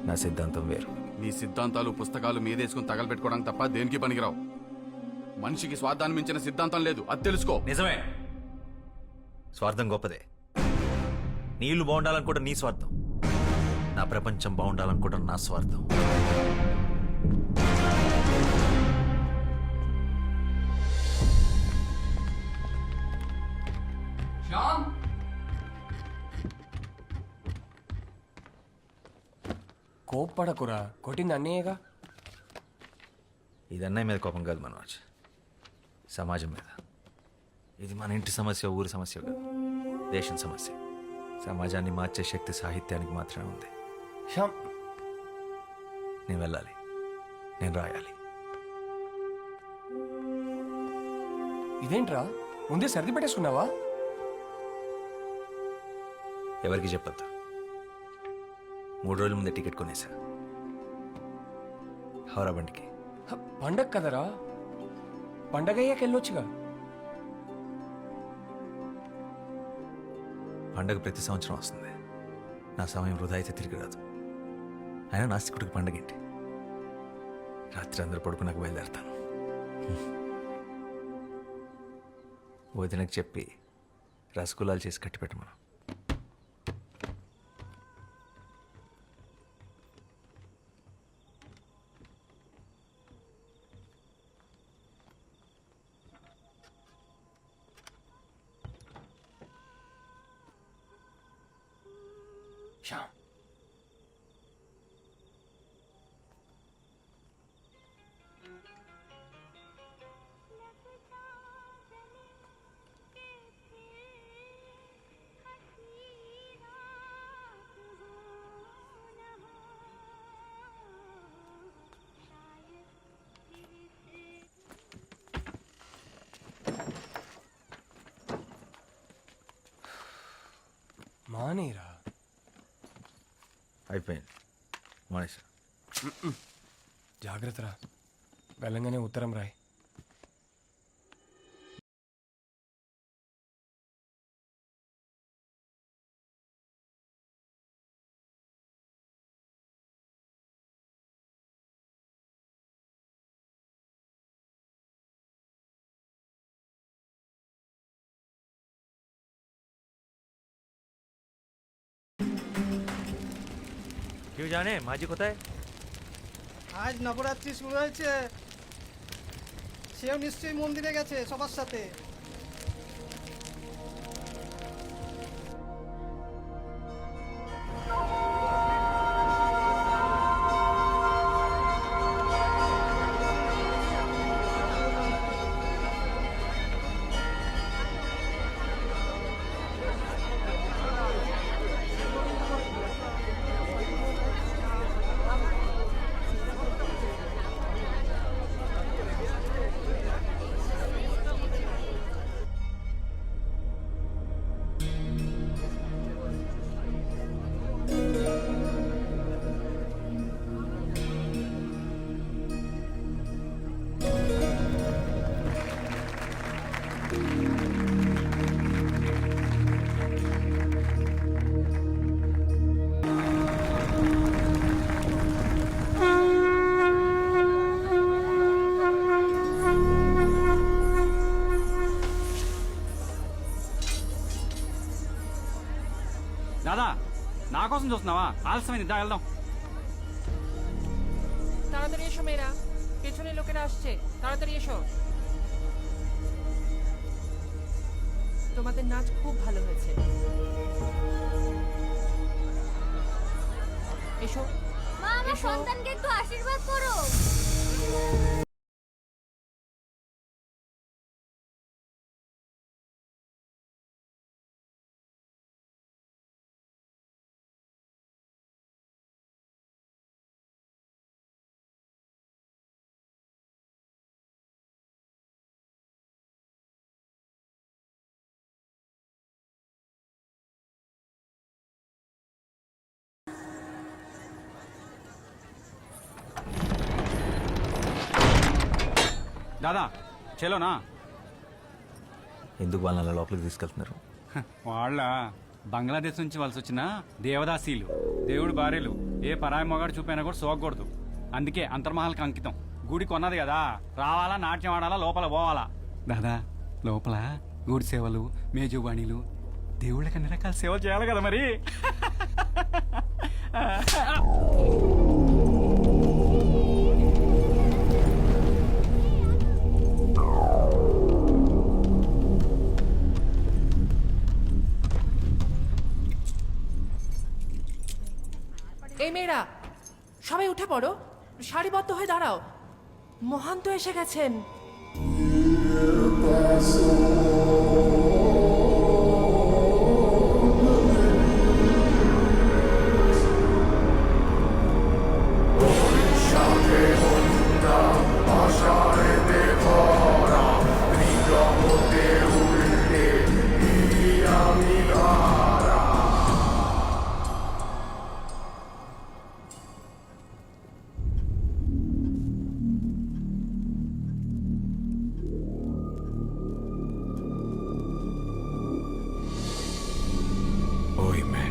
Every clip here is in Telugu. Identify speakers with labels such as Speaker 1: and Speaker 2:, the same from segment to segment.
Speaker 1: నా సిద్ధాంతం వేరు.
Speaker 2: నీ సిద్ధాంతాలు పుస్తకాలు మీదేసుకుని తగలబెట్టుకోవడానికి తప్ప దేనికి పనికిరావు. మనిషికి స్వార్థాన్ని మించిన సిద్ధాంతం లేదు, అది తెలుసుకో.
Speaker 1: నిజమే, స్వార్థం గొప్పదే. నీళ్లు బాగుండాలనుకోవడం నీ స్వార్థం, నా ప్రపంచం బాగుండాలనుకోవడం నా స్వార్థం.
Speaker 3: కోప్పడకురా, కొట్టింది అన్నయ్యగా.
Speaker 1: ఇది అన్నయ్య మీద కోపం కాదు మనోజ్, సమాజం మీద. ఇది మన ఇంటి సమస్య, ఊరి సమస్య కాదు, దేశం సమస్య. సమాజాన్ని మార్చే శక్తి సాహిత్యానికి మాత్రమే ఉంది.
Speaker 3: శ్యామ్,
Speaker 1: నేను వెళ్ళాలి, నేను రాయాలి.
Speaker 3: ఇదేంట్రా ముందే సర్ది పెట్టేసుకున్నావా?
Speaker 1: ఎవరికి చెప్పొద్దు. 3 రోజుల ముందే టికెట్ కొనేసా, హౌరా బండికి.
Speaker 3: పండగ కదరా, పండగ అయ్యాక వెళ్ళొచ్చుగా.
Speaker 1: పండగ ప్రతి సంవత్సరం వస్తుంది, నా సమయం వృధా అయితే తిరిగి రాదు. అయినా నాస్తికుడికి పండగ ఏంటి? రాత్రి అందరూ పడుకున్నాక బయలుదేరతాను. వదినకు చెప్పి రసగుల్లాలు చేసి కట్టి పెట్టమను.
Speaker 3: శ్యామ్, మానేరా.
Speaker 1: అయిపోయింది, మానేసా.
Speaker 3: జాగ్రత్తరా, వెళ్ళంగానే ఉత్తరం రాయ్.
Speaker 1: क्यों जाने माजी कोথায়?
Speaker 4: আজ নবরাত্রি শুরু হয়েছে, সেও নিশ্চয়ই মন্দিরে গেছে সবার সাথে।
Speaker 5: দাদা, না కోసం చూస్తున్నావా? ఆలస్యమైంది, దా వెళ్దాం.
Speaker 6: তাড়াতাড়ি এসো মেয়েরা, পেছনে লোকেরা আসছে, তাড়াতাড়ি এসো। তোমাদের নাচ খুব ভালো হয়েছে, এসো।
Speaker 7: মা, আমার সন্তানকে একটু আশীর্বাদ করো।
Speaker 5: దాదా, చలోనా?
Speaker 1: ఎందుకు వాళ్ళని లోపలికి తీసుకెళ్తున్నారు?
Speaker 5: వాళ్ళ బంగ్లాదేశ్ నుంచి వలస వచ్చిన దేవదాసీలు. దేవుడు భార్యలు ఏ పరాయి మొగాడు చూపైనా కూడా సోకూడదు. అందుకే అంతర్మహల్కి అంకితం. గుడి కొన్నది కదా, రావాలా, నాట్యం ఆడాలా, లోపల పోవాలా. దాదా లోపల గుడి సేవలు, మేజువాణిలు, దేవుళ్ళకి అన్ని రకాల సేవలు చేయాలి కదా మరి.
Speaker 6: এই মেয়েরা সবাই উঠে পড়ো, সারিবদ্ধ হয়ে দাঁড়াও, মহান তো এসে গেছেন।
Speaker 3: Oíme.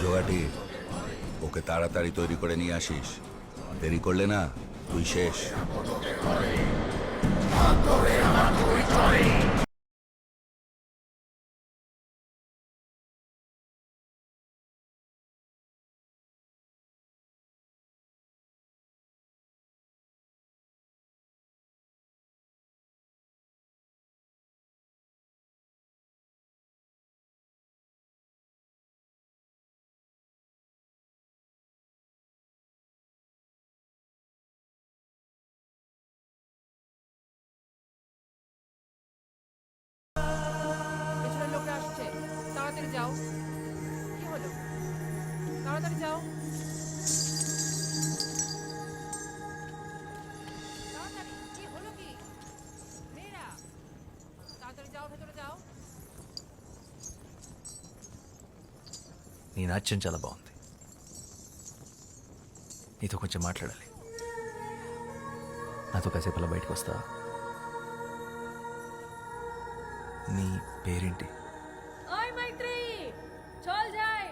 Speaker 8: জোগাটি ওকে তাড়াতাড়ি তৈরি করে নিয়ে আসিস, দেরি করলে না তুই শেষ।
Speaker 6: পেছনের লোকরা আসছে, তাড়াতাড়ি যাও। কি হলো? তাড়াতাড়ি যাও, তাড়াতাড়ি। কি হলো কি? মেয়েরা তাড়াতাড়ি যাও, ভেতরে যাও।
Speaker 1: నీ నాట్యం చాలా బాగుంది. నీతో కొంచెం మాట్లాడాలి. నాతో కాసేపు అలా బయటకు వస్తావా? నీ పేరేంటి?
Speaker 7: ওই মৈত্রেয়ী চল যাই।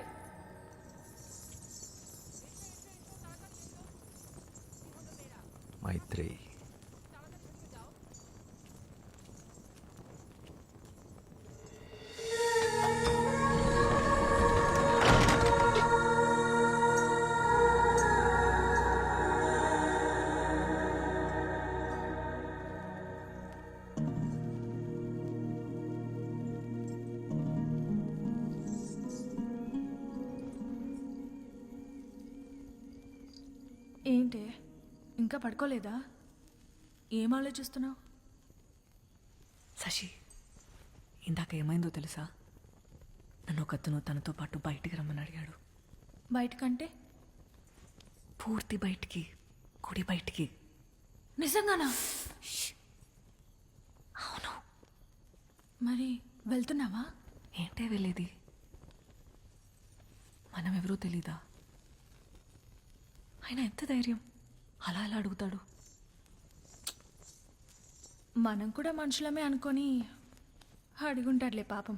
Speaker 1: మైత్రేయి.
Speaker 9: ఏంటే ఇంకా పడుకోలేదా? ఏం ఆలోచిస్తున్నావు?
Speaker 10: శశి, ఇందాక ఏమైందో తెలుసా? నన్ను ఒకతను తనతో పాటు బయటికి రమ్మని అడిగాడు.
Speaker 9: బయటకంటే?
Speaker 10: పూర్తి బయటికి, గుడి బయటికి.
Speaker 9: నిజంగానా?
Speaker 10: అవును.
Speaker 9: మరి వెళ్తున్నావా?
Speaker 10: ఏంటే వెళ్ళేది? మనం ఎవరో తెలీదా? ఆయన ఎంత ధైర్యం అలా అలా అడుగుతాడు?
Speaker 9: మనం కూడా మనుషులమే అనుకొని అడుగుంటాడులే పాపం.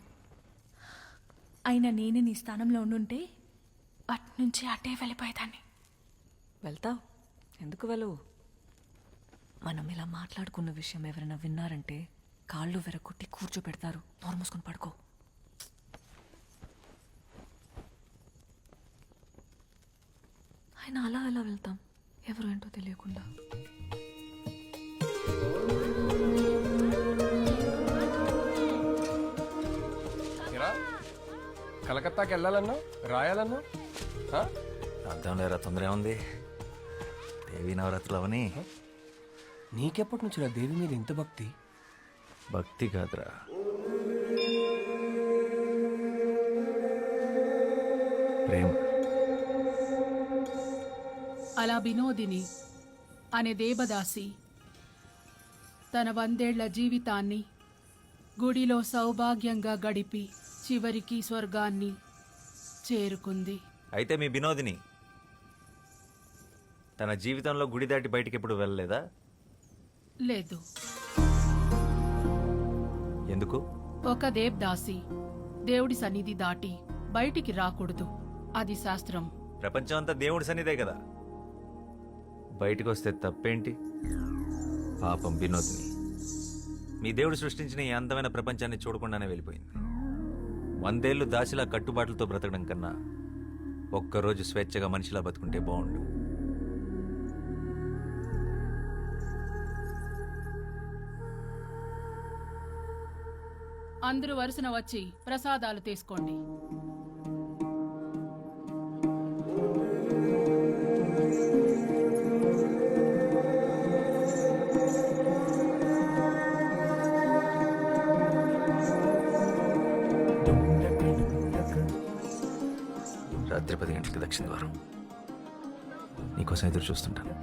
Speaker 9: అయినా నేనే నీ స్థానంలో ఉండుంటే అట్నుంచి అటే వెళ్ళిపోయేదాన్ని.
Speaker 10: వెళ్తావు? ఎందుకు వెళ్ళవు? మనం ఇలా మాట్లాడుకున్న విషయం ఎవరైనా విన్నారంటే కాళ్ళు వెరగొట్టి కూర్చోబెడతారు. నోరు మూసుకొని పడుకో. ఆయన అలా అలా వెళ్తాం, ఎవరు ఏంటో తెలియకుండా.
Speaker 3: కలకత్తాకి వెళ్ళాలన్నా, రాయాలన్నా?
Speaker 1: అర్థం లేరా, తొందర ఉంది. దేవీ నవరాత్రులు అవని.
Speaker 3: నీకెప్పటి నుంచి నా దేవి మీద ఇంత భక్తి?
Speaker 1: భక్తి కాదురా, ప్రేమ.
Speaker 11: అలా వినోదిని అనే దేవదాసి తన 100 ఏళ్ల జీవితాన్ని గుడిలో సౌభాగ్యంగా గడిపి చివరికి స్వర్గాన్ని చేరుకుంది.
Speaker 1: అయితే మీ వినోదిని తన జీవితంలో గుడి దాటి బయటికి ఎప్పుడు వెళ్ళలేదా?
Speaker 11: లేదు.
Speaker 1: ఎందుకు?
Speaker 11: ఒక దేవదాసి దేవుడి సన్నిధి దాటి బయటికి రాకూడదు. అది శాస్త్రం.
Speaker 1: ప్రపంచం అంతా దేవుడి సన్నిధే కదా, బయటికి వస్తే తప్పేంటి? పాపం వినోదిని మీ దేవుడు సృష్టించిన ఈ అందమైన ప్రపంచాన్ని చూడకుండానే వెళ్ళిపోయింది. 100 ఏళ్ళు దాసిలా కట్టుబాట్లతో బ్రతకడం కన్నా ఒక్కరోజు స్వేచ్ఛగా మనిషిలా బతుకుంటే బాగుండు.
Speaker 11: అందరూ వరుసన వచ్చి ప్రసాదాలు తీసుకోండి.
Speaker 1: రాత్రి 10 గంటలకి దక్షిణ ద్వారం. నీకోసం ఎదురు చూస్తుంటాను.